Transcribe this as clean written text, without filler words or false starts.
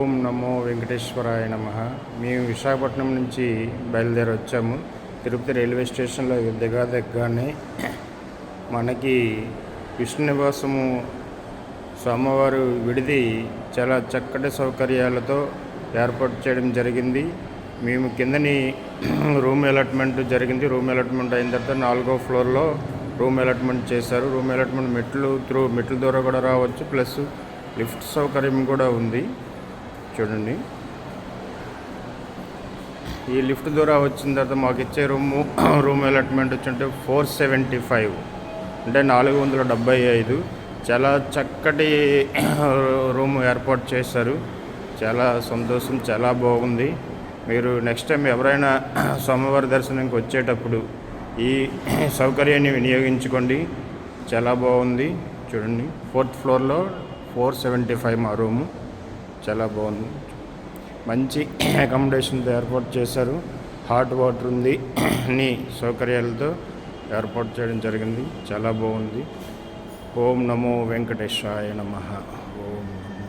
ఓం నమో వెంకటేశ్వరాయ నమః. మేము విశాఖపట్నం నుంచి బయలుదేరి వచ్చాము. తిరుపతి రైల్వే స్టేషన్లో దిగగానే మనకి విష్ణు నివాసము స్వామివారు విడిది చాలా చక్కటి సౌకర్యాలతో ఏర్పాటు చేయడం జరిగింది. మేము కిందని రూమ్ అలాట్మెంట్ జరిగింది. రూమ్ అలాట్మెంట్ అయిన తర్వాత 4వ ఫ్లోర్లో రూమ్ అలాట్మెంట్ చేశారు. రూమ్ అలాట్మెంట్ మెట్ల ద్వారా కూడా రావచ్చు, ప్లస్ లిఫ్ట్ సౌకర్యం కూడా ఉంది. చూడండి, ఈ లిఫ్ట్ ద్వారా వచ్చిన తర్వాత మాకు ఇచ్చే రూమ్ అలాట్మెంట్ వచ్చి 475, అంటే 475. చాలా చక్కటి రూమ్ ఏర్పాటు చేశారు. చాలా సంతోషం, చాలా బాగుంది. మీరు నెక్స్ట్ టైం ఎవరైనా స్వామివారి దర్శనానికి వచ్చేటప్పుడు ఈ సౌకర్యాన్ని వినియోగించుకోండి. చాలా బాగుంది. చూడండి, 4th ఫ్లోర్లో 475 మా రూము. చాలా బాగుంది. మంచి అకామిడేషన్తో ఏర్పాటు చేశారు. హాట్ వాటర్ ఉంది, అన్ని సౌకర్యాలతో ఏర్పాటు చేయడం జరిగింది. చాలా బాగుంది. ఓం నమో వెంకటేశాయ నమః. ఓం నమో